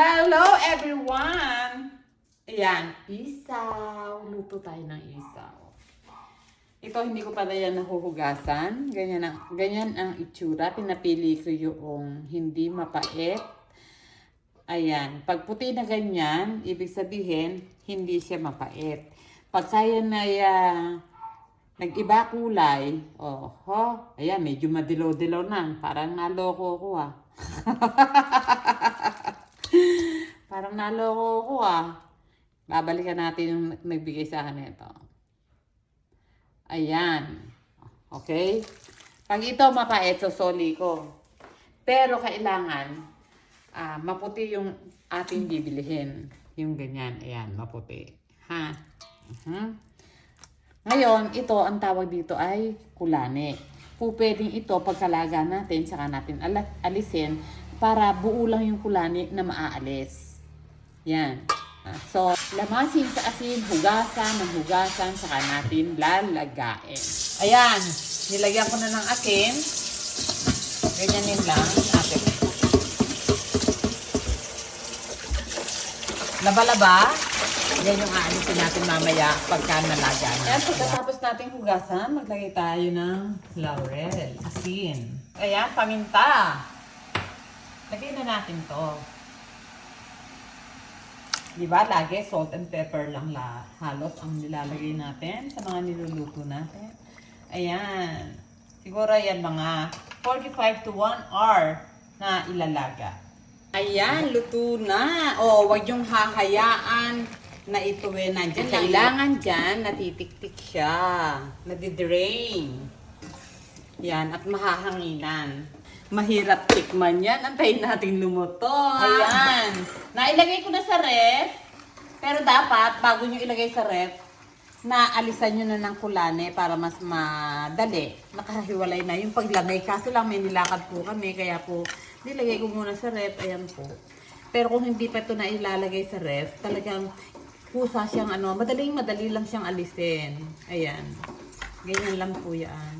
Hello everyone! Ayan, isaw. Luto tayo ng isaw. Ito hindi ko pala yan nahuhugasan. Ganyan ang itsura. Pinapili ko yung hindi mapait. Ayan, pag puti na ganyan, ibig sabihin, hindi siya mapait. Pag kaya na nag-iba kulay, ayan, medyo madilaw-dilaw na. Parang naloko ko ah. Parang naloko ko ah. Babalikan natin yung nagbigay sa akin ito. Ayan. Okay? Pag ito mapait, sosoli ko. Pero kailangan, maputi yung ating bibilihin. Yung ganyan. Ayan, maputi. Ha? Ngayon, ito, ang tawag dito ay kulane. Pwedeng ito, pagkalaga natin, saka natin alisin, para buo lang yung kulani na maaalis. Yan. So, lamasin sa asin, hugasan ng hugasan, saka natin lalagain. Ayan, nilagyan ko na ng asin. Ganyanin lang natin. Laba-laba. Yan yung aalisin natin mamaya pagka nalaga na. Ayan, pagkatapos natin hugasan, maglagay tayo ng laurel, asin. Ayan, paminta. Lagay na natin to. Diba, lagi salt and pepper lang halos ang nilalagay natin sa mga niluluto natin. Ayan. Siguro yan mga 45 to 1 hour na ilalaga. Ayan, luto na. Wag yung hahayaan na ito nandyan. Kailangan dyan, natitiktik siya. Nadidrain. Yan, at mahahanginan. Mahirap tikman yan. Antayin natin lumuto. Ayan. Nailagay ko na sa ref. Pero dapat, bago nyo ilagay sa ref, naalisan nyo na ng kulane para mas madali. Nakahiwalay na yung paglagay. Kaso lang may nilakad po kami. Kaya po, nilagay ko muna sa ref. Ayan po. Pero kung hindi pa ito na ilalagay sa ref, talagang kusa siyang madali lang siyang alisin. Ayan. Ganyan lang po yan.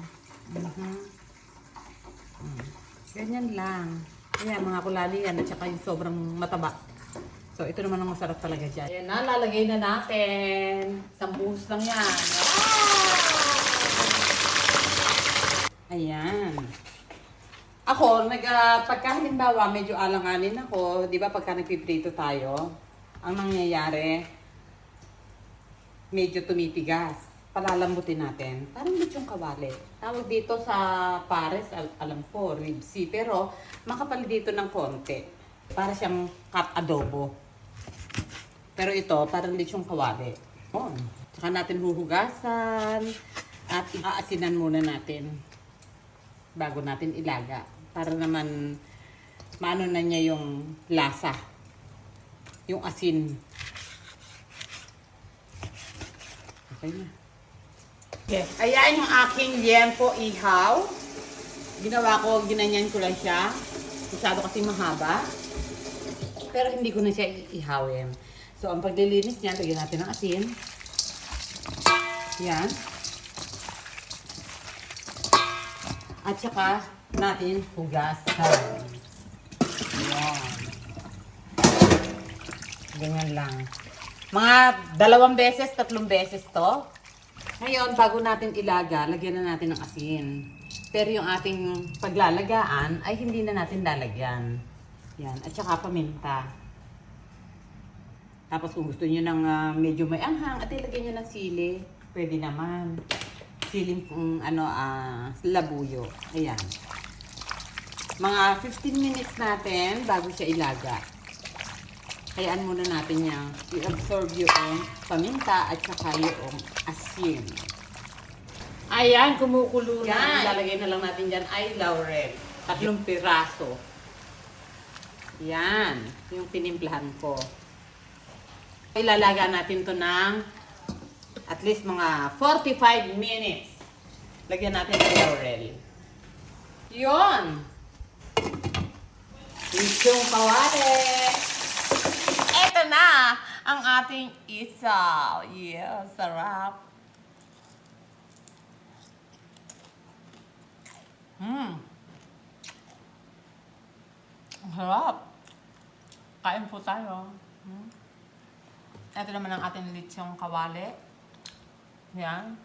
Ganyan lang. Ayan, mga kulali yan. At saka yung sobrang mataba. So, ito naman ang masarap talaga dyan. Ayan na, lalagay na natin. Isang buhos lang yan. Ayan. Ako, pagka halimbawa, medyo alanganin ako, di ba pagka nagpiprito tayo, ang nangyayari, medyo tumipigas. Palalambutin natin. Parang lechong kawali. Tawag dito sa Pares, alam ko, ribsi. Pero makapal dito ng konti. Para siyang cut adobo. Pero ito, parang lechong kawali. Tsaka natin huhugasan. At aasinan muna natin. Bago natin ilaga. Para naman, maano na niya yung lasa. Yung asin. Okay na. Okay. Ayan yung aking liempo ihaw. Ginawa ko, ginanyan ko lang siya. Masyado kasi mahaba. Pero hindi ko na siya iihawin. So, ang paglilinis niya, lagyan natin ng asin. Yan. At saka natin hugasan. Ayan. Ganyan lang. Mga 2 beses, 3 beses to. Ngayon, bago natin ilaga, lagyan na natin ng asin. Pero yung ating paglalagaan ay hindi na natin lalagyan. Yan. At saka paminta. Tapos kung gusto niyo ng medyo may anghang, at ilagay niyo ng sili, pwede naman. Siling labuyo. Ayan. Mga 15 minutes natin bago siya ilaga. Hayaan muna natin niyang i-absorb yung paminta at saka yung asin. Ayan, kumukulo na. Ilalagay na lang natin dyan ay laurel. 3 piraso. Yan, yung pinimplahan ko. Ilalaga natin to ng at least mga 45 minutes. Lagyan natin ng laurel. Yun! Lechong kawali! Ito na ang ating isaw. Yeah, sarap. Ang sarap. Kain po tayo. Ito naman ang ating lechong kawali. Yan.